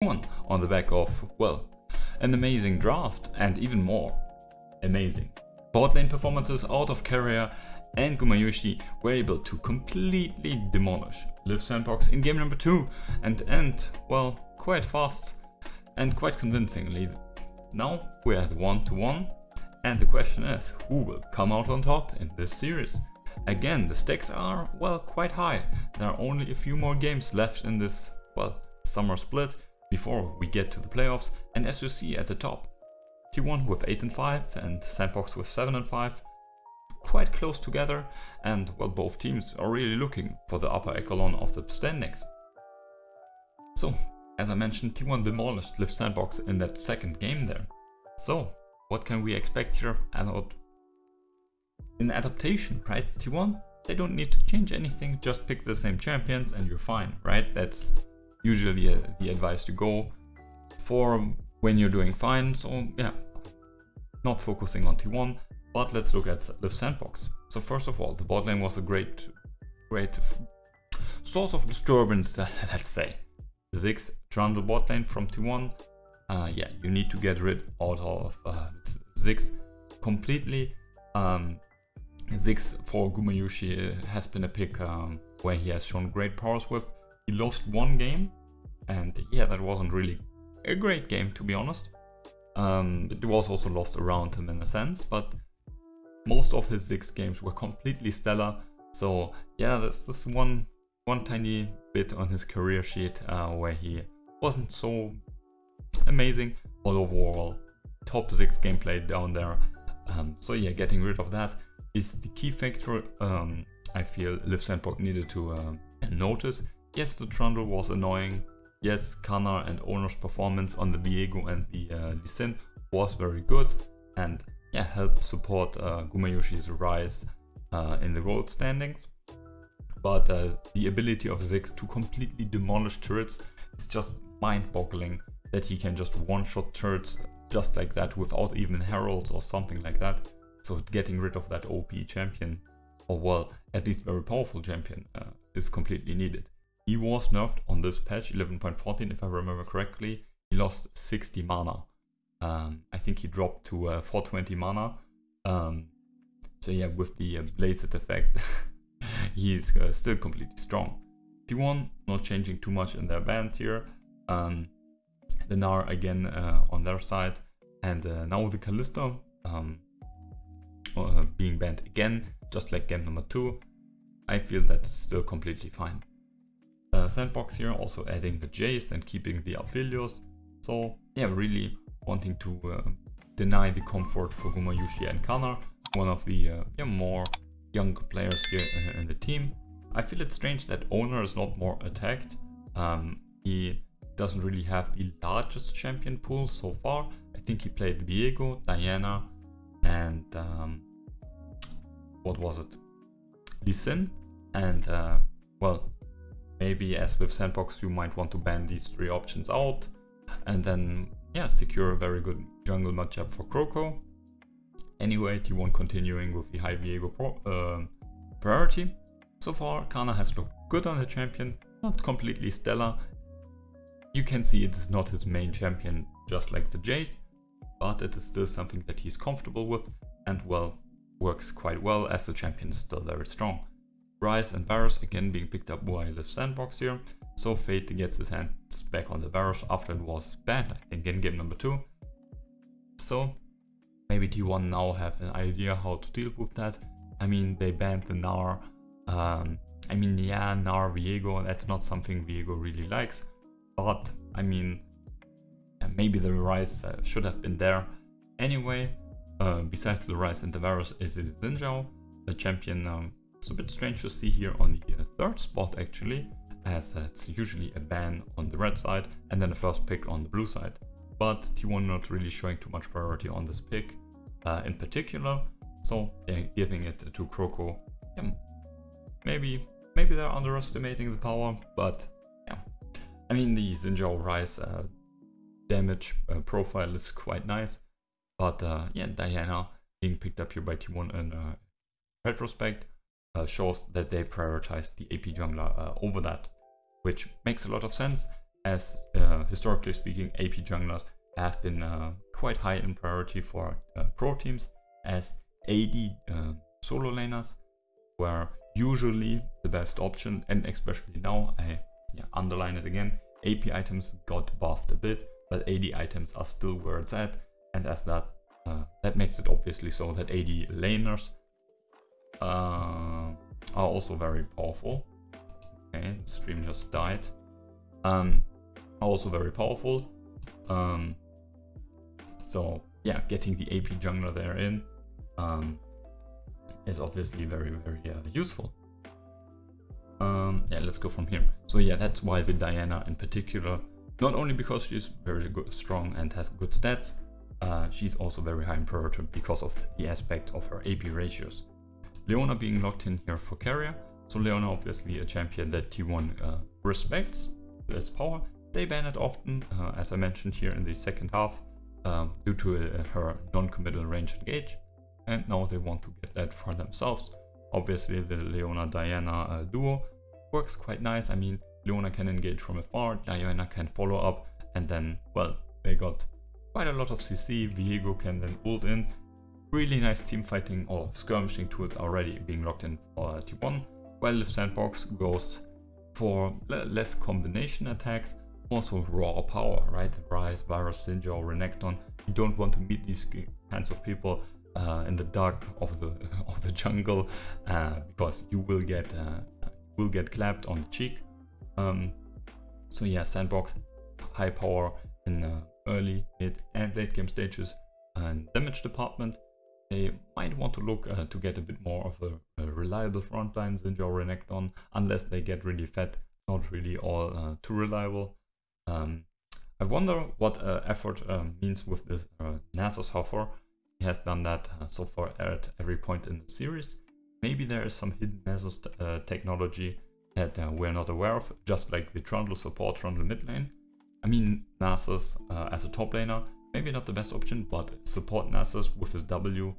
T1 on the back of, well, an amazing draft and even more amazing bot lane performances out of Carrier and Gumayusi were able to completely demolish LIV Sandbox in game number 2 and end, well, quite fast and quite convincingly. Now we're at 1-1 and the question is, who will come out on top in this series? Again, the stakes are, well, quite high. There are only a few more games left in this, well, summer split before we get to the playoffs, and as you see at the top, T1 with 8-5 and Sandbox with 7-5, quite close together, and well, both teams are really looking for the upper echelon of the standings. So, as I mentioned, T1 demolished LIV Sandbox in that second game there. So, what can we expect here in adaptation, right? T1, they don't need to change anything, just pick the same champions and you're fine, right? That's usually the advice to go for when you're doing fine. So yeah, not focusing on T1, but let's look at LIV Sandbox. So first of all, the bot lane was a great source of disturbance, let's say. Ziggs trundle bot lane from T1. Yeah, you need to get rid out of Ziggs completely. Ziggs for Gumayusi has been a pick where he has shown great powers with. He lost one game, and yeah, that wasn't really a great game, to be honest. It was also lost around him in a sense, but most of his Ziggs games were completely stellar. So yeah, that's just one tiny bit on his career sheet where he wasn't so amazing, but overall top Ziggs gameplay down there. So yeah, getting rid of that is the key factor I feel LIV Sandbox needed to notice. Yes, the trundle was annoying. Yes, Canna and Oner's performance on the Viego and the Lee Sin was very good, and yeah, helped support Gumayusi's rise in the gold standings. But the ability of Ziggs to completely demolish turrets is just mind-boggling, that he can just one-shot turrets just like that without even heralds or something like that. So getting rid of that OP champion, or well, at least very powerful champion, is completely needed. He was nerfed on this patch, 11.14 if I remember correctly. He lost 60 mana. I think he dropped to 420 mana. So yeah, with the Blazed effect, he's still completely strong. T1 not changing too much in their bans here. The Gnar again on their side, and now the Kalista being banned again, just like game number 2. I feel that's still completely fine. Sandbox here also adding the Jace and keeping the Aphelios. So yeah, really wanting to deny the comfort for Gumayusi and Canna, one of the more young players here in the team. I feel it's strange that Oner is not more attacked. He doesn't really have the largest champion pool so far. I think he played Viego, Diana, and what was it? Lee Sin, and well, maybe as LIV Sandbox you might want to ban these 3 options out, and then yeah, secure a very good jungle matchup for Kroko. Anyway, T1 continuing with the high Viego priority. So far, Canna has looked good on the champion, not completely stellar. You can see it is not his main champion, just like the Jace, but it is still something that he's comfortable with, and well, works quite well as the champion is still very strong. Ryze and Varus again being picked up by LIV Sandbox here, so Fate gets his hands back on the Varus after it was banned, I think in game number 2. So maybe T1 now have an idea how to deal with that. I mean, they banned the Gnar. I mean, yeah, Gnar Viego, that's not something Viego really likes. But, I mean, maybe the Ryze should have been there. Anyway, besides the Ryze and the Varus is the Xin Zhao, the champion. It's a bit strange to see here on the 3rd spot actually, as it's usually a ban on the red side and then a first pick on the blue side. But T1 not really showing too much priority on this pick in particular, so they're giving it to Kroko. Yeah, maybe they're underestimating the power, but yeah. I mean, the Xin Zhao Ryze damage profile is quite nice, but yeah, Diana being picked up here by T1 in retrospect shows that they prioritize the AP jungler over that, which makes a lot of sense, as historically speaking, AP junglers have been quite high in priority for pro teams, as AD solo laners were usually the best option, and especially now, I underline it again, AP items got buffed a bit, but AD items are still where it's at, and as that makes it obviously so that AD laners are also very powerful. Okay, the stream just died. Also very powerful. So yeah, getting the AP jungler there in is obviously very useful. Yeah, let's go from here. So yeah, that's why the Diana in particular, not only because she's very good, strong and has good stats, she's also very high in priority because of the aspect of her AP ratios. Leona being locked in here for carrier. So Leona obviously a champion that T1 respects, its power. They ban it often, as I mentioned here in the second half, due to her non-committal range engage, and now they want to get that for themselves. Obviously the Leona Diana duo works quite nice. I mean, Leona can engage from afar, Diana can follow up, and then, well, they got quite a lot of CC. Viego can then ult in. Really nice team fighting or skirmishing tools already being locked in for T1, while LIV Sandbox goes for less combination attacks, also raw power, right? Ryze, Virus, Sinjo, Renekton. You don't want to meet these kinds of people in the dark of the jungle, because you will get clapped on the cheek. So yeah, Sandbox, high power in early, mid, and late game stages and damage department. They might want to look to get a bit more of a reliable frontline, Sinjo, Renekton, unless they get really fat, not really all too reliable. I wonder what effort means with this Nasus hover. He has done that so far at every point in the series. Maybe there is some hidden Nasus technology that we're not aware of, just like the Trundle support, Trundle mid lane. I mean, Nasus as a top laner, maybe not the best option, but support Nasus with his W.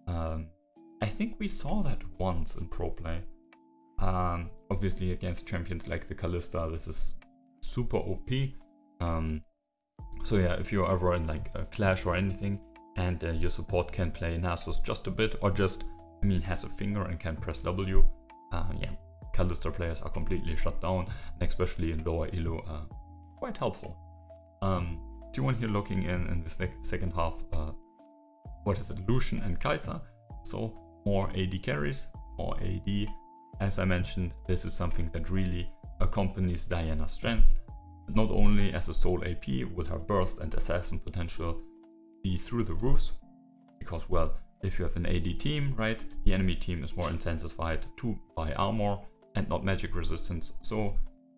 I think we saw that once in pro play. Obviously against champions like the Kalista, this is super OP. So yeah, if you're ever in like a clash or anything, and your support can play Nasus just a bit, or just, I mean, has a finger and can press W, yeah, Kalista players are completely shut down, and especially in lower elo, quite helpful. T1 here looking in the second half, what is it, Lucian and Kai'Sa, so more AD carries, more AD. As I mentioned, this is something that really accompanies Diana's strengths. Not only as a sole AP will her burst and assassin potential be through the roofs, because, well, if you have an AD team, right, the enemy team is more intensified by armor and not magic resistance, so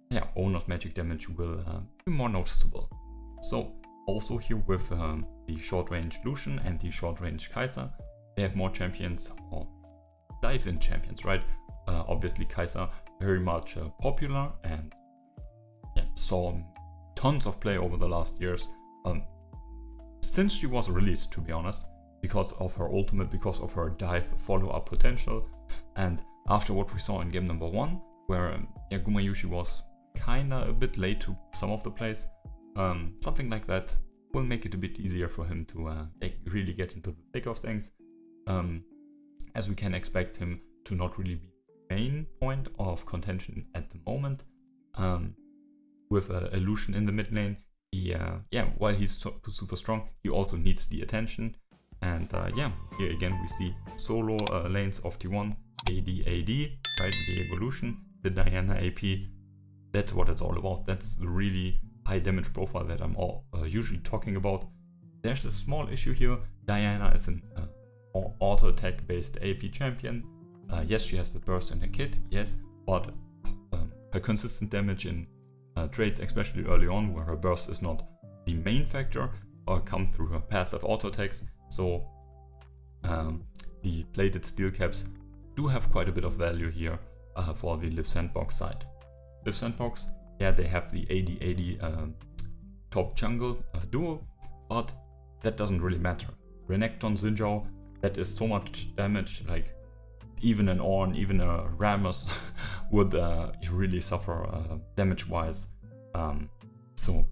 yeah, Oner's magic damage will be more noticeable. So also here with the short range Lucian and the short range Kai'Sa, they have more champions, or dive-in champions, right? Obviously Kai'Sa very much popular and yeah, saw tons of play over the last years, since she was released, to be honest, because of her ultimate, because of her dive follow-up potential, and after what we saw in game number 1, where yeah, Gumayushi was kinda a bit late to some of the plays, something like that will make it a bit easier for him to really get into the thick of things, as we can expect him to not really be the main point of contention at the moment. With a Lucian in the mid lane, he, yeah, while he's super strong, he also needs the attention. And yeah, here again we see solo lanes of T1, AD, right, the evolution, the Diana AP. That's what it's all about. That's the really high damage profile that I'm usually talking about. There's a small issue here. Diana is an auto attack based AP champion. Yes, she has the burst in her kit, yes, but her consistent damage in trades, especially early on, where her burst is not the main factor, or come through her passive auto attacks. So the plated steel caps do have quite a bit of value here for the LIV Sandbox side. LIV Sandbox, yeah, they have the AD top jungle duo, but that doesn't really matter. Renekton, Sinjo, that is so much damage, like even an Ornn, even a Rammus would really suffer damage-wise. So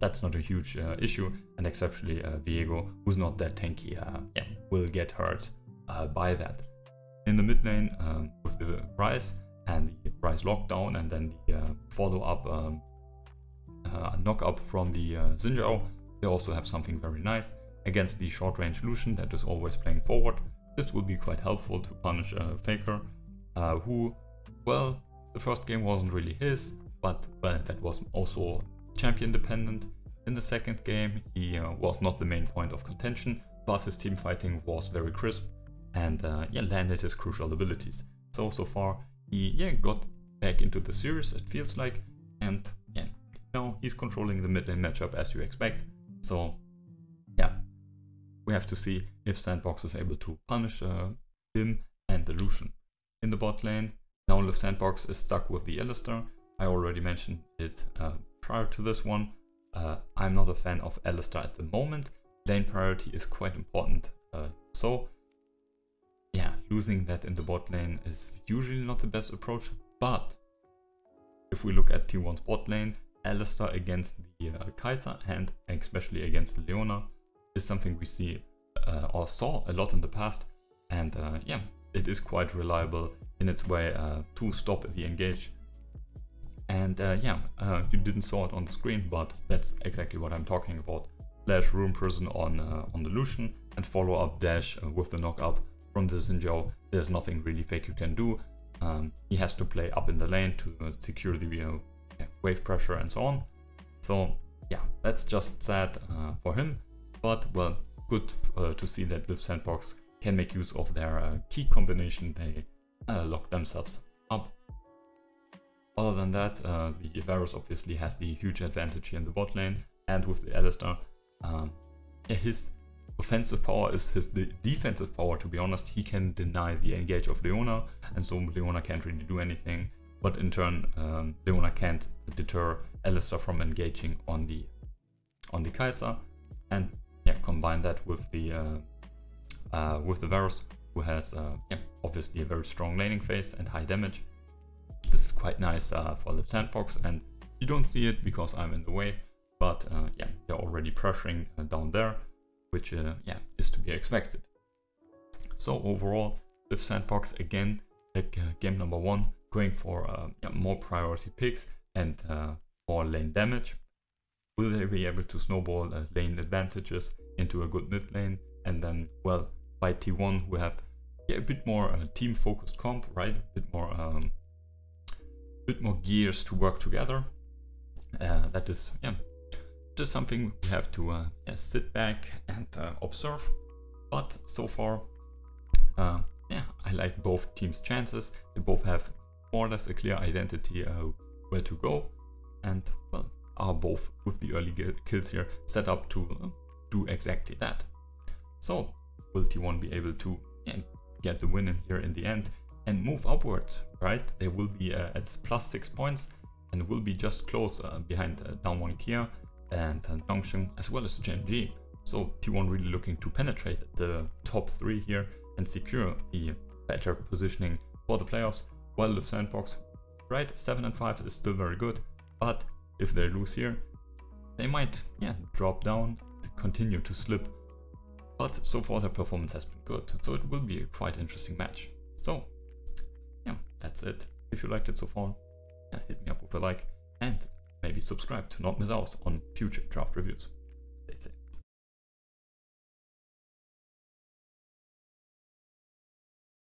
that's not a huge issue, and exceptionally Viego, who's not that tanky, yeah, will get hurt by that. In the mid lane, with the Ryze and the Ryze lockdown, and then the follow-up knock-up from the Xinjiao, they also have something very nice. Against the short-range Lucian that is always playing forward, this will be quite helpful to punish Faker, who, well, the first game wasn't really his, but well, that was also champion dependent. In the second game, he was not the main point of contention, but his team fighting was very crisp, and yeah, landed his crucial abilities. So far, he got back into the series, it feels like, and yeah, now he's controlling the mid lane matchup as you expect. So yeah, we have to see if Sandbox is able to punish him and the Lucian. In the bot lane, now LIV Sandbox is stuck with the Alistar. I already mentioned it prior to this one. I'm not a fan of Alistar at the moment. Lane priority is quite important. So yeah, losing that in the bot lane is usually not the best approach. But if we look at T1's bot lane, Alistar against the Kai'Sa and especially against Leona is something we see or saw a lot in the past. And yeah, it is quite reliable in its way to stop the engage. And yeah, you didn't saw it on the screen, but that's exactly what I'm talking about. Flash Rune Prison on the Lucian and follow up dash with the knock up from the Xinjiao. There's nothing really fake you can do. He has to play up in the lane to secure the wave pressure and so on. So yeah, that's just sad for him, but well, good to see that LIV Sandbox can make use of their key combination. They lock themselves up. Other than that, the Varus obviously has the huge advantage here in the bot lane, and with the Alistar, his offensive power is his defensive power, to be honest. He can deny the engage of Leona, and so Leona can't really do anything, but in turn, Leona can't deter Alistar from engaging on the Kai'Sa, and yeah, combine that with the Varus, who has yeah, obviously a very strong laning phase and high damage. This is quite nice for LIV Sandbox, and you don't see it because I'm in the way, but yeah, they're already pressuring down there, which yeah, is to be expected. So overall, LIV Sandbox again, like game number 1, going for yeah, more priority picks and more lane damage. Will they be able to snowball lane advantages into a good mid lane, and then, well, by T1, who have yeah, a bit more team focused comp, right? A bit more gears to work together. That is yeah, just something we have to yeah, sit back and observe. But so far, yeah, I like both teams' chances. They both have more or less a clear identity where to go, and well, are both with the early kills here set up to do exactly that. So will T1 be able to get the win in here in the end and move upwards, right? They will be at +6 points and will be just close behind down 1 Kia and Dongsheng as well as Gen.G. So T1 really looking to penetrate the top 3 here and secure the better positioning for the playoffs, while LIV Sandbox, right, 7 and 5 is still very good, but if they lose here, they might yeah, drop down, to continue to slip. But so far their performance has been good, so it will be a quite interesting match. So yeah, that's it. If you liked it so far, yeah, hit me up with a like and maybe subscribe to not miss out on future draft reviews. Stay safe.